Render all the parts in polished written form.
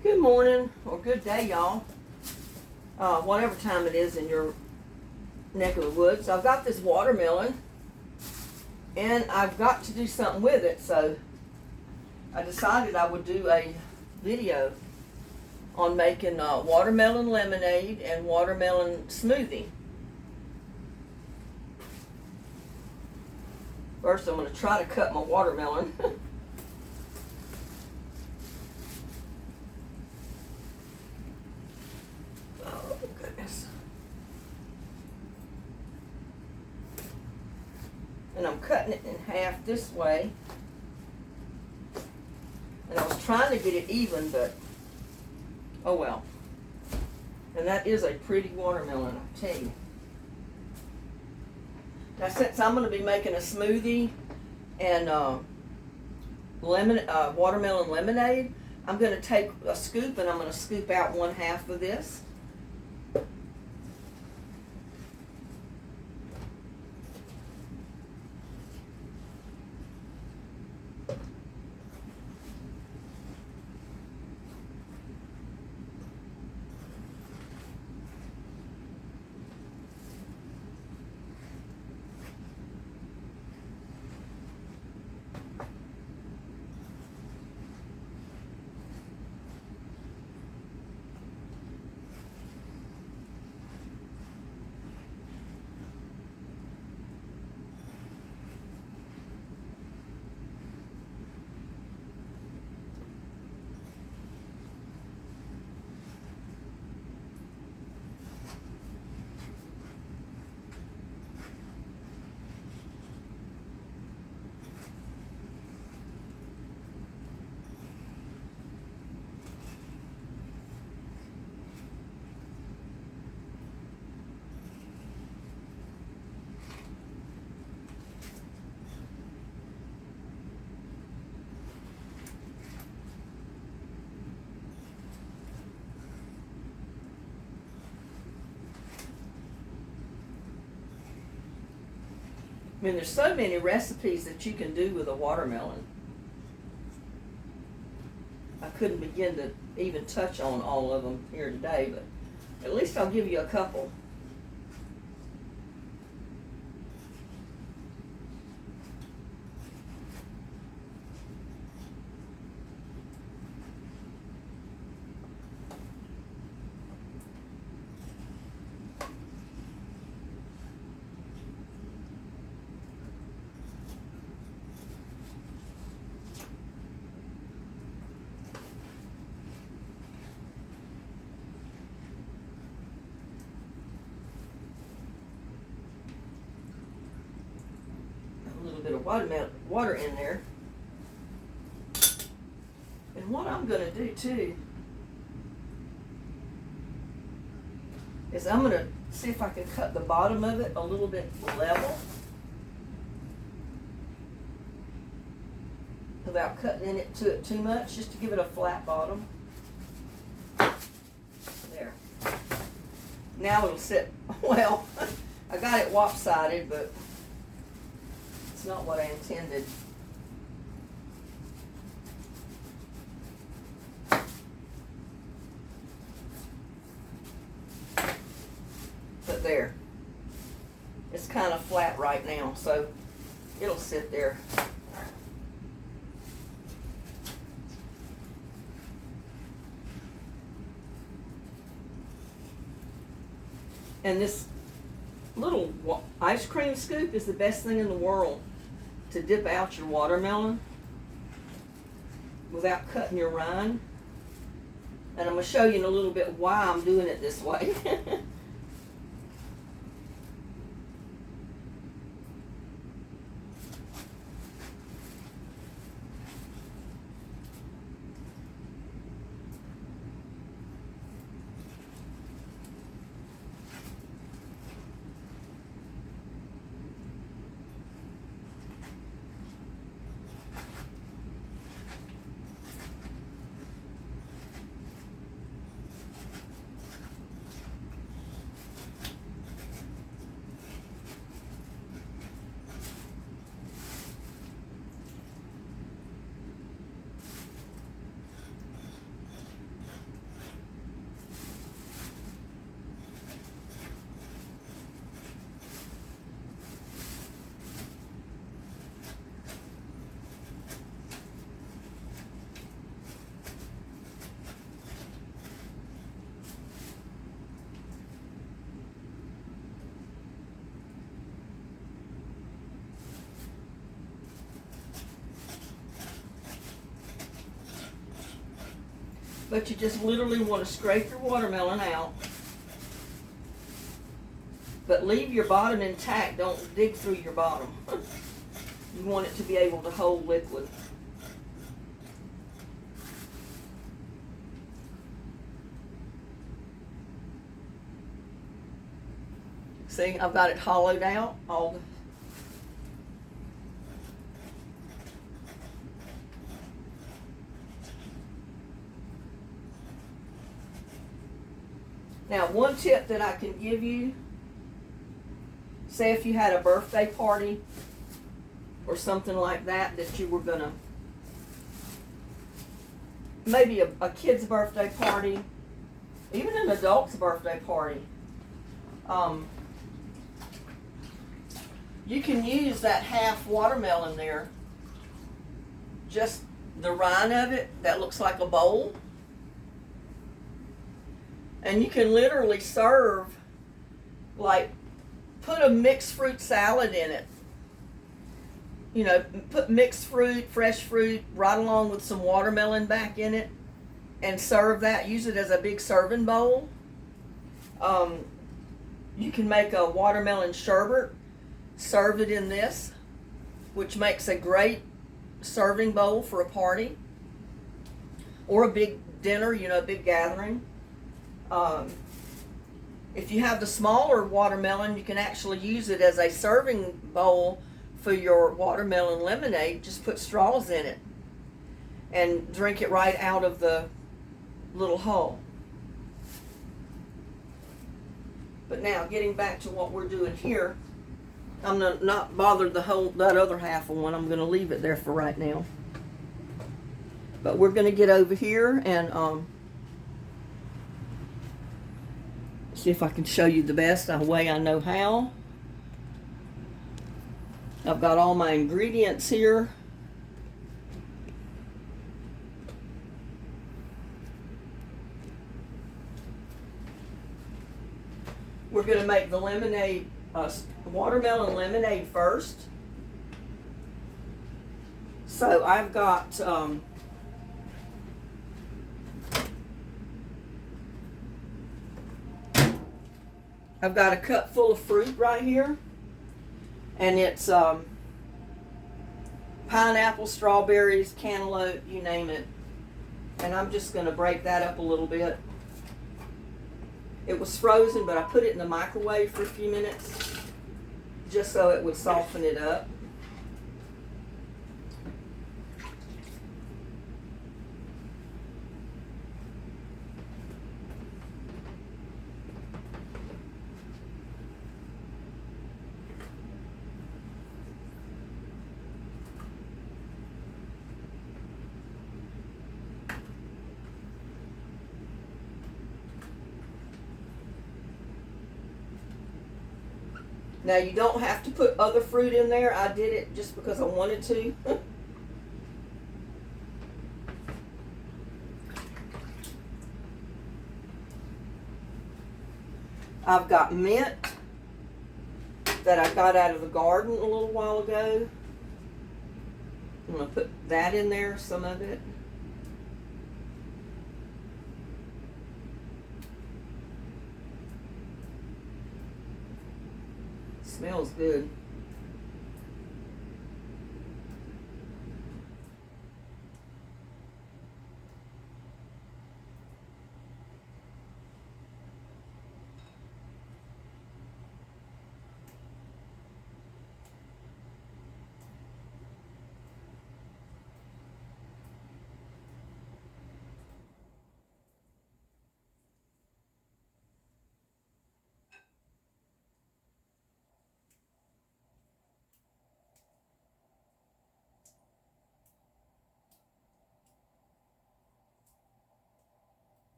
Good morning or good day, y'all. Whatever time it is in your neck of the woods. I've got this watermelon and I've got to do something with it, so I decided I would do a video on making watermelon lemonade and watermelon smoothie. First, I'm going to try to cut my watermelon. Oh, goodness. And I'm cutting it in half this way. And I was trying to get it even, but oh well. And that is a pretty watermelon, I tell you. Now, since I'm going to be making a smoothie and watermelon lemonade, I'm going to take a scoop and I'm going to scoop out 1/2 of this. I mean, there's so many recipes that you can do with a watermelon. I couldn't begin to even touch on all of them here today, but at least I'll give you a couple. Bit of water in there. And what I'm going to do too is I'm going to see if I can cut the bottom of it a little bit level without cutting into it too much, just to give it a flat bottom. There. Now it'll sit well. I got it lopsided, but it's not what I intended. But there. It's kind of flat right now, so it'll sit there. And this little ice cream scoop is the best thing in the world to dip out your watermelon without cutting your rind. And I'm going to show you in a little bit why I'm doing it this way. But you just literally want to scrape your watermelon out. But leave your bottom intact. Don't dig through your bottom. You want it to be able to hold liquid. See, I've got it hollowed out. Now, one tip that I can give you, say if you had a birthday party or something like that you were gonna, maybe a kid's birthday party, even an adult's birthday party, you can use that half watermelon there, just the rind of it that looks like a bowl, and you can literally serve, like, put a mixed fruit salad in it. You know, put mixed fruit, fresh fruit, right along with some watermelon back in it, and serve that. Use it as a big serving bowl. You can make a watermelon sherbet, serve it in this, which makes a great serving bowl for a party or a big dinner, you know, a big gathering. If you have the smaller watermelon, you can actually use it as a serving bowl for your watermelon lemonade. Just put straws in it and drink it right out of the little hole. But now, getting back to what we're doing here, I'm not bothered that other half of one. I'm going to leave it there for right now. But we're going to get over here and see if I can show you the best way I know how. I've got all my ingredients here. We're going to make the lemonade, watermelon lemonade first. So I've got a cup full of fruit right here, and it's pineapple, strawberries, cantaloupe, you name it. And I'm just going to break that up a little bit. It was frozen, but I put it in the microwave for a few minutes just so it would soften it up. Now, you don't have to put other fruit in there. I did it just because I wanted to. I've got mint that I got out of the garden a little while ago. I'm going to put that in there, some of it. Smells good.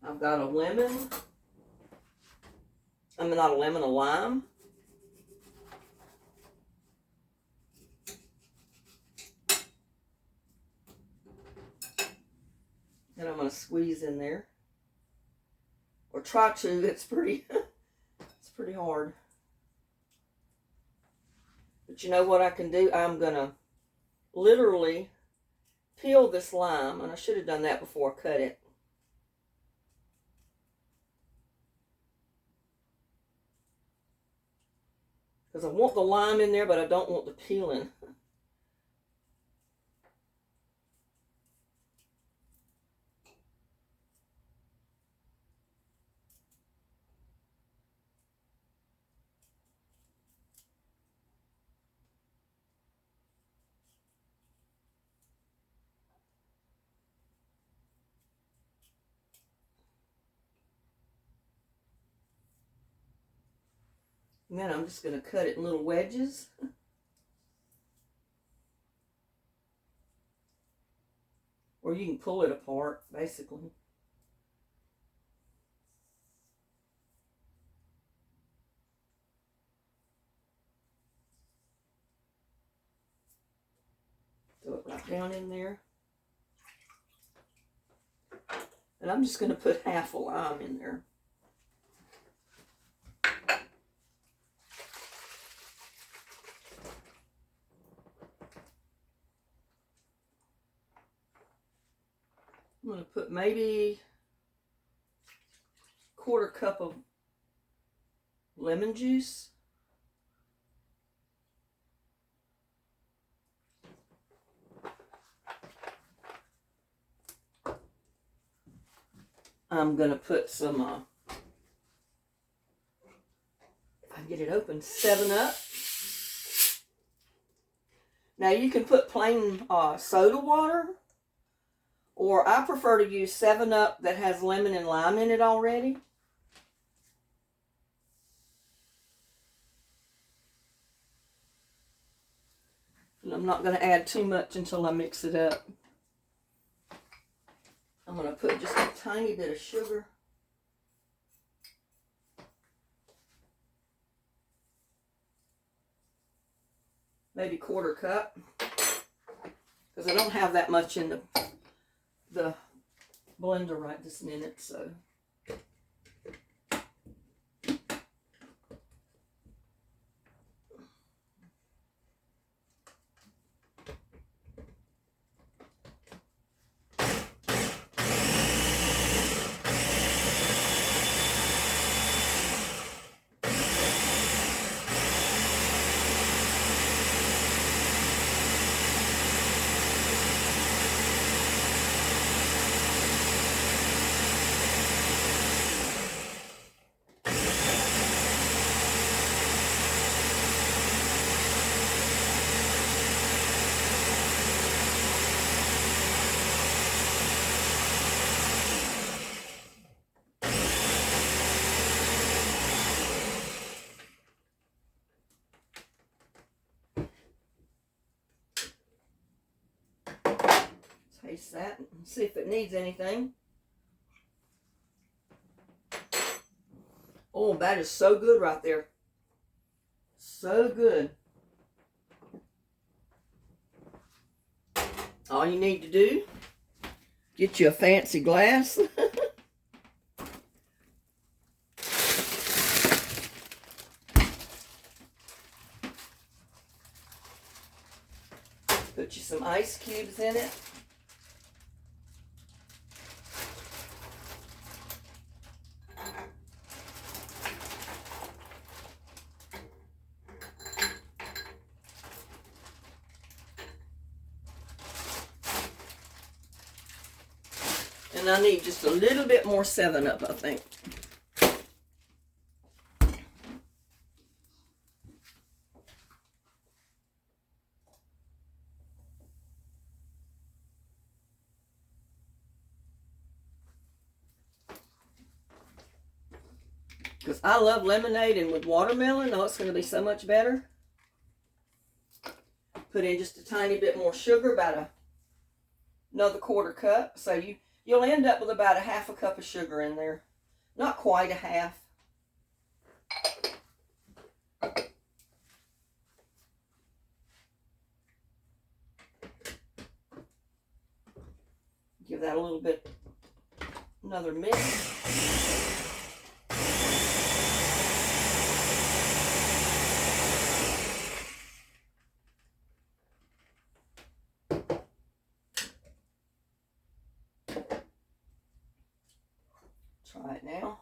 I've got a lemon. I mean, not a lemon, a lime. of squeeze in there. Or try to. It's pretty, it's pretty hard. But you know what I can do? I'm going to literally peel this lime. And I should have done that before I cut it. Because I want the lime in there, but I don't want the peeling. And then I'm just going to cut it in little wedges. Or you can pull it apart, basically. Throw it right down in there. And I'm just going to put half a lime in there. I'm going to put maybe a 1/4 cup of lemon juice. I'm going to put some, if I can get it open, 7-Up. Now you can put plain soda water, or I prefer to use 7-Up that has lemon and lime in it already. And I'm not going to add too much until I mix it up. I'm going to put just a tiny bit of sugar. Maybe 1/4 cup. Because I don't have that much in the blender right this minute, so. Taste that and see if it needs anything. Oh, that is so good right there. So good. All you need to do, get you a fancy glass. Put you some ice cubes in it. And I need just a little bit more 7-Up, I think. Because I love lemonade, and with watermelon, oh, it's going to be so much better. Put in just a tiny bit more sugar, about another 1/4 cup. So you'll end up with about a 1/2 cup of sugar in there. Not quite a half. Give that a little bit Another mix. Try it now.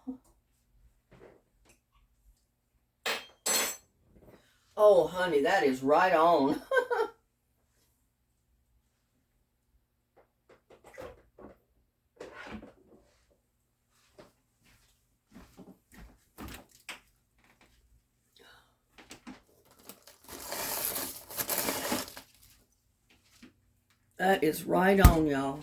Oh, honey, that is right on. That is right on, y'all.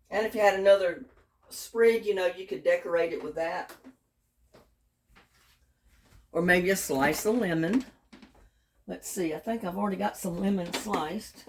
And if you had another sprig, you know, you could decorate it with that. Or maybe a slice of lemon. Let's see, I think I've already got some lemon sliced.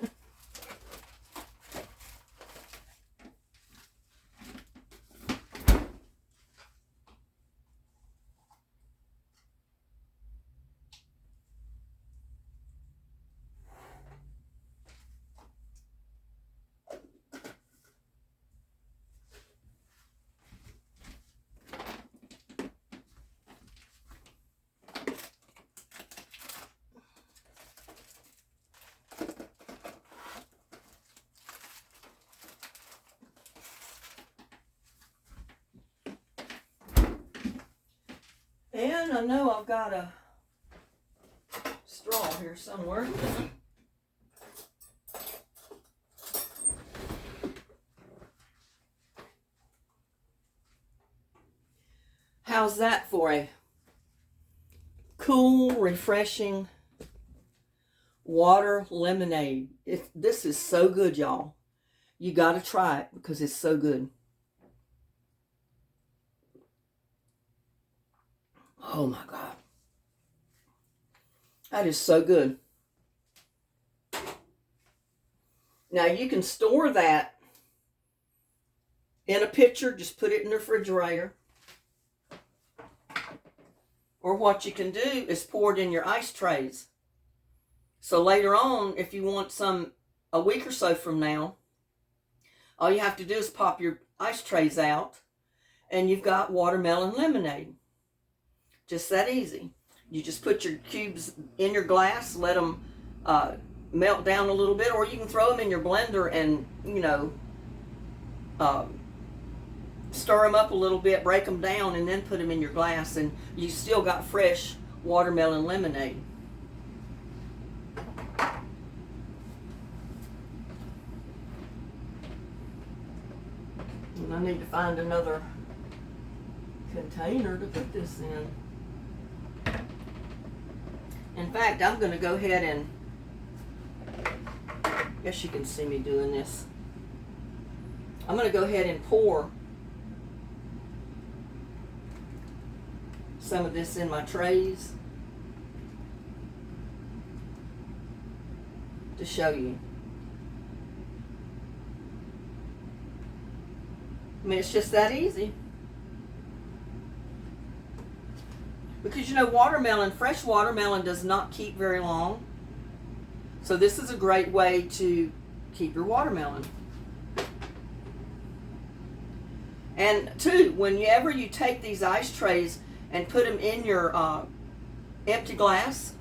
And I know I've got a straw here somewhere. How's that for a cool, refreshing water lemonade? This is so good, y'all. You got to try it because it's so good. Oh my God. That is so good. Now you can store that in a pitcher. Just put it in the refrigerator. Or what you can do is pour it in your ice trays. So later on, if you want some a week or so from now, all you have to do is pop your ice trays out and you've got watermelon lemonade. Just that easy. You just put your cubes in your glass, let them melt down a little bit, or you can throw them in your blender and, you know, stir them up a little bit, break them down, and then put them in your glass, and you still got fresh watermelon lemonade. And I need to find another container to put this in. In fact, I'm going to go ahead and, I guess you can see me doing this. I'm going to go ahead and pour some of this in my trays to show you. I mean, it's just that easy. Because, you know, watermelon, fresh watermelon does not keep very long. So this is a great way to keep your watermelon. And two, whenever you take these ice trays and put them in your empty glass,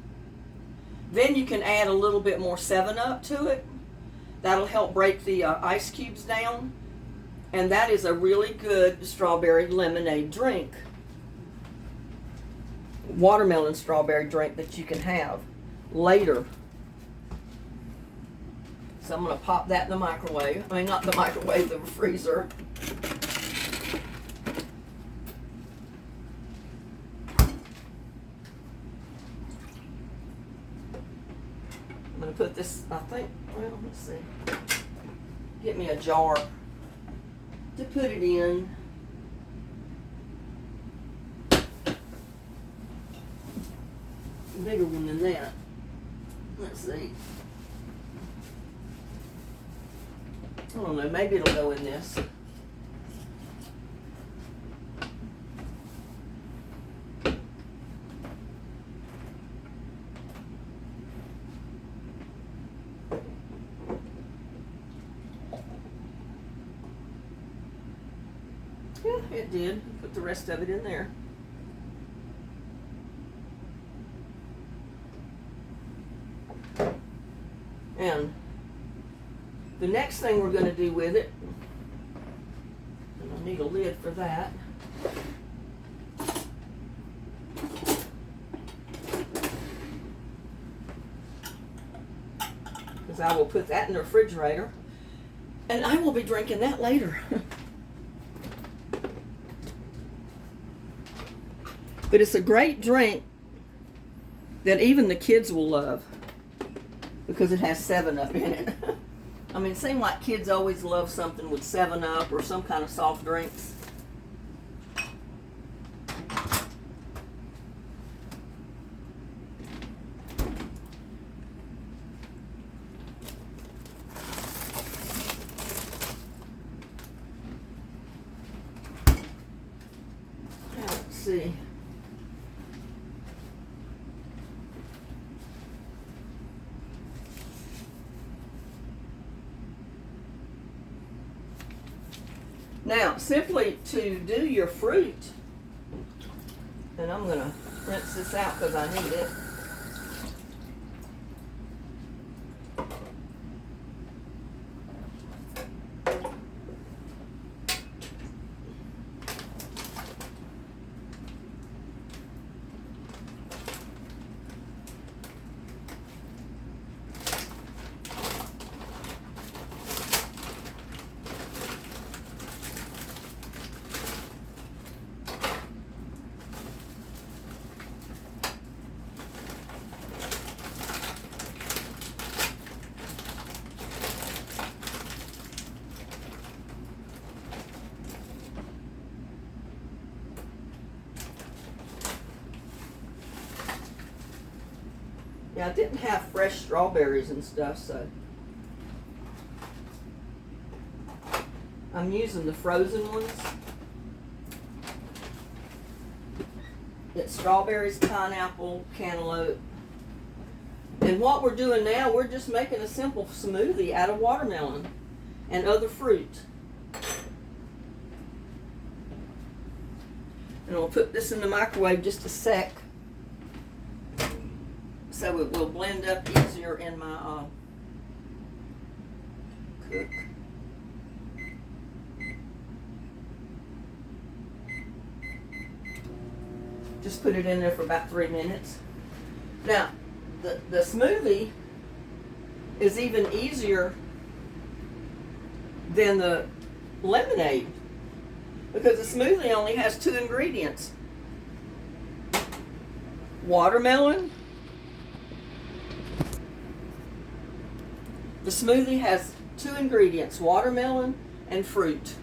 then you can add a little bit more 7-Up to it. That'll help break the ice cubes down. And that is a really good strawberry lemonade drink. Watermelon strawberry drink that you can have later. So I'm going to pop that in the microwave. I mean, not the microwave, the freezer. I'm going to put this, I think, well, let's see. Get me a jar to put it in. Bigger one than that. Let's see. I don't know, maybe it'll go in this. Yeah, it did. Put the rest of it in there. And the next thing we're going to do with it, and I need a lid for that. Because I will put that in the refrigerator. And I will be drinking that later. But it's a great drink that even the kids will love because it has 7-Up in it. I mean, it seems like kids always love something with 7-Up or some kind of soft drinks. Now, let's see. Now, simply to do your fruit, and I'm going to rinse this out because I need it. Yeah, I didn't have fresh strawberries and stuff, so I'm using the frozen ones. It's strawberries, pineapple, cantaloupe. And what we're doing now, we're just making a simple smoothie out of watermelon and other fruit. And I'll put this in the microwave just a sec, so it will blend up easier in my cook. Just put it in there for about 3 minutes. Now, the smoothie is even easier than the lemonade because the smoothie only has 2 ingredients. Watermelon. The smoothie has 2 ingredients, watermelon and fruit.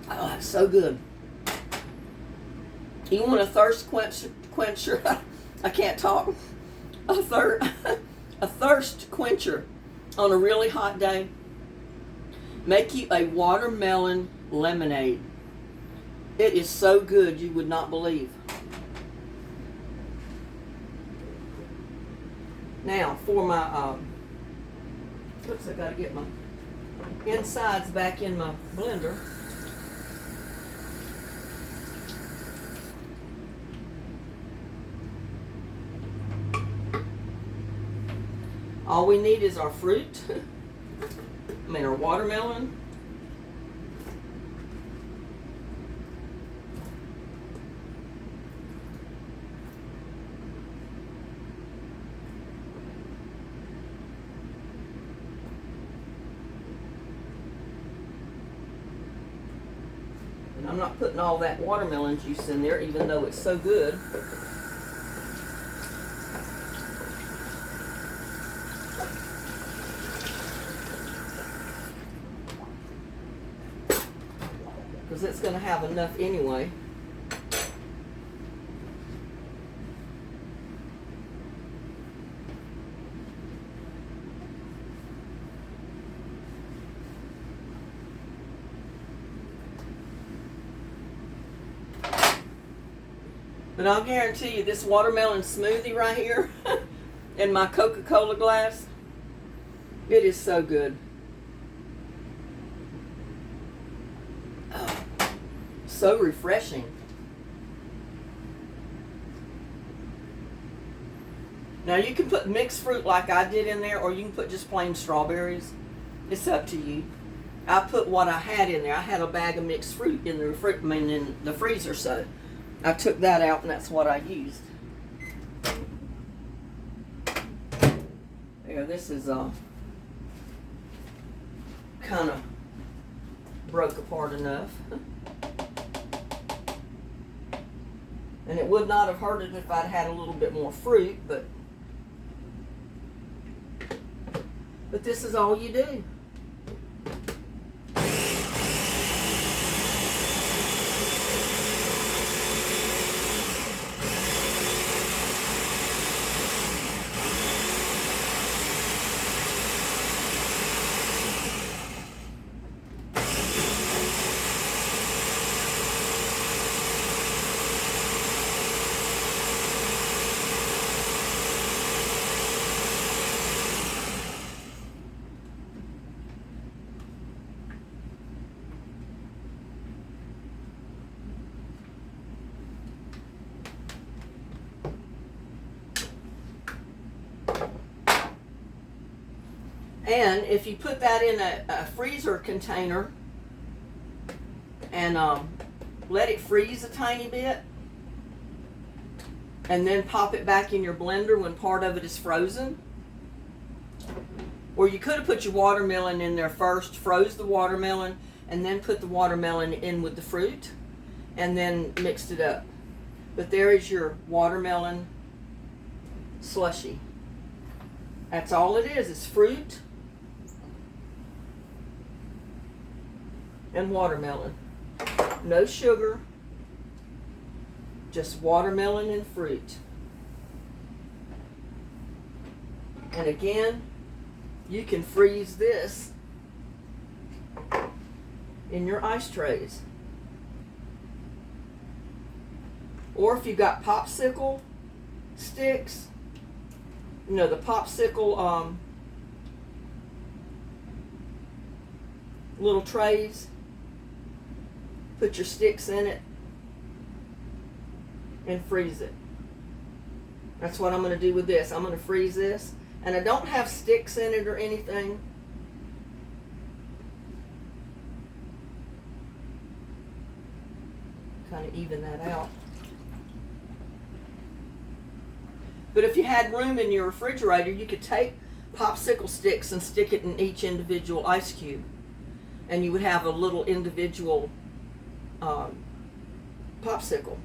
Oh, that's so good. You want a thirst quencher? I can't talk. A thirst quencher on a really hot day. Make you a watermelon lemonade. It is so good you would not believe. Now for my oops, I gotta get my insides back in my blender. All we need is our fruit. Our watermelon. And I'm not putting all that watermelon juice in there, even though it's so good. Because it's going to have enough anyway. But I'll guarantee you this watermelon smoothie right here in my Coca-Cola glass, It is so good. Oh, so refreshing. Now you can put mixed fruit like I did in there, or you can put just plain strawberries. It's up to you. I put what I had in there. I had a bag of mixed fruit in the freezer, so I took that out and that's what I used. There, this is kind of broke apart enough. And it would not have hurt it if I'd had a little bit more fruit, but this is all you do. And if you put that in a freezer container and let it freeze a tiny bit, and then pop it back in your blender when part of it is frozen. Or you could have put your watermelon in there first, froze the watermelon, and then put the watermelon in with the fruit, and then mixed it up. But there is your watermelon slushy. That's all it is. It's fruit and watermelon. No sugar, just watermelon and fruit. And again, you can freeze this in your ice trays. Or if you've got popsicle sticks, you know, the popsicle little trays, put your sticks in it and freeze it. That's what I'm going to do with this. I'm going to freeze this, and I don't have sticks in it or anything. Kind of even that out. But if you had room in your refrigerator, you could take popsicle sticks and stick it in each individual ice cube, and you would have a little individual popsicle.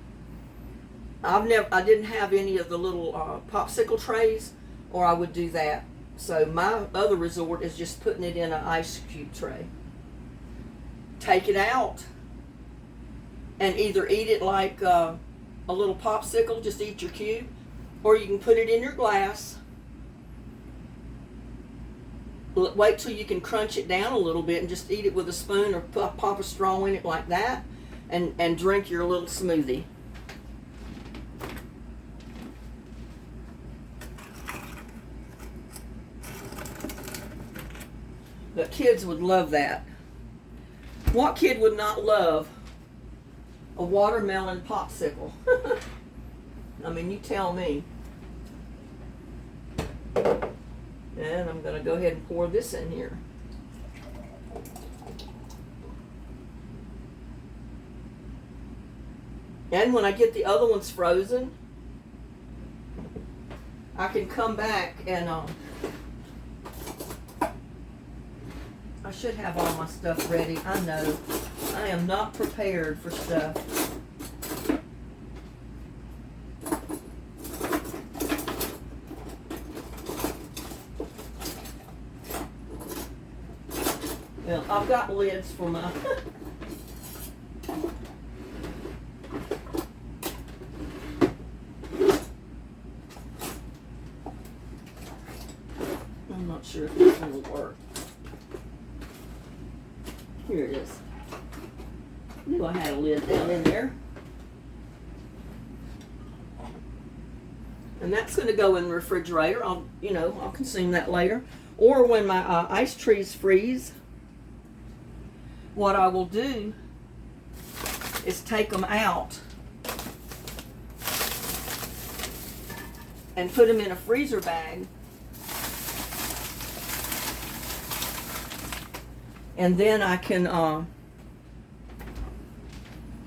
I didn't have any of the little popsicle trays, or I would do that. So my other resort is just putting it in an ice cube tray. Take it out and either eat it like a little popsicle, just eat your cube, or you can put it in your glass. Wait till you can crunch it down a little bit and just eat it with a spoon, or pop a straw in it like that, and drink your little smoothie. The kids would love that. What kid would not love a watermelon popsicle? I mean, you tell me. And I'm going to go ahead and pour this in here. And when I get the other ones frozen, I can come back and I should have all my stuff ready. I know I am not prepared for stuff. Well, I've got lids for my I'm not sure if this one will work. Here it is. Knew I had a lid down in there. And that's going to go in the refrigerator. I'll consume that later. Or when my ice trees freeze, what I will do is take them out and put them in a freezer bag. And then I can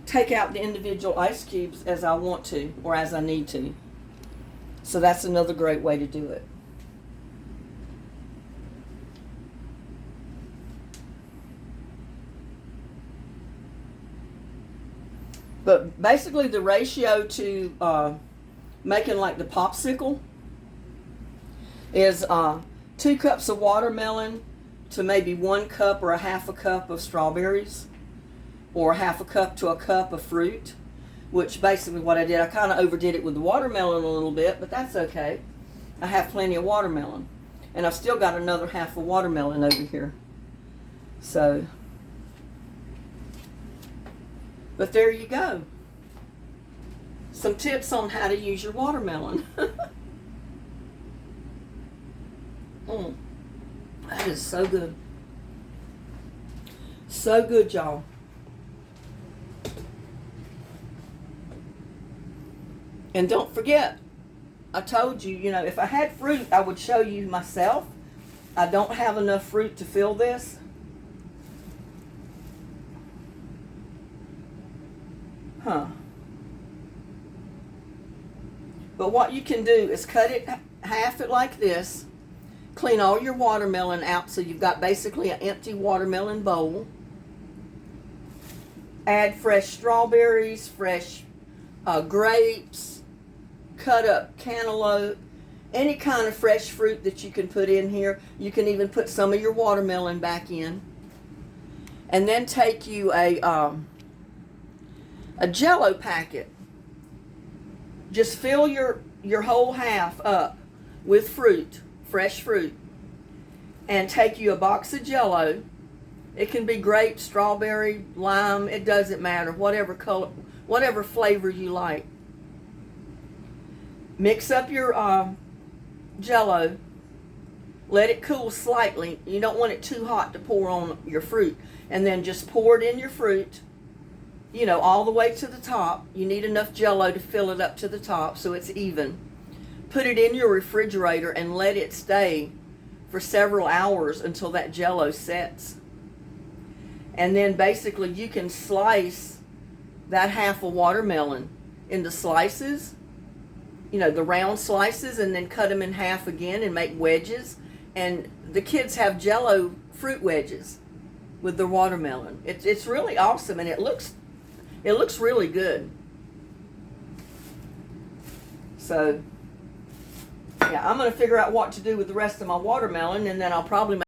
take out the individual ice cubes as I want to or as I need to. So that's another great way to do it. But basically the ratio to making like the popsicle is 2 cups of watermelon to maybe 1 cup or a half a cup of strawberries, or half a cup to a cup of fruit, which basically what I did, I kind of overdid it with the watermelon a little bit, but that's okay. I have plenty of watermelon. And I've still got another half of watermelon over here. So, but there you go. Some tips on how to use your watermelon. That is so good. So good, y'all. And don't forget, I told you, if I had fruit, I would show you myself. I don't have enough fruit to fill this. But what you can do is cut it, half it like this. Clean all your watermelon out so you've got basically an empty watermelon bowl. Add fresh strawberries, fresh grapes, cut up cantaloupe, any kind of fresh fruit that you can put in here. You can even put some of your watermelon back in. And then take you a Jell-O packet. Just fill your whole half up with fruit, fresh fruit, and take you a box of Jell-O. It can be grape, strawberry, lime, it doesn't matter, whatever color, whatever flavor you like. Mix up your Jell-O. Let it cool slightly. You don't want it too hot to pour on your fruit. And then just pour it in your fruit, all the way to the top. You need enough Jell-O to fill it up to the top so it's even. Put it in your refrigerator and let it stay for several hours until that Jell-O sets. And then basically you can slice that half a watermelon into slices, the round slices, and then cut them in half again and make wedges. And the kids have Jell-O fruit wedges with the watermelon. It's really awesome, and it looks really good. So, yeah, I'm going to figure out what to do with the rest of my watermelon, and then I'll probably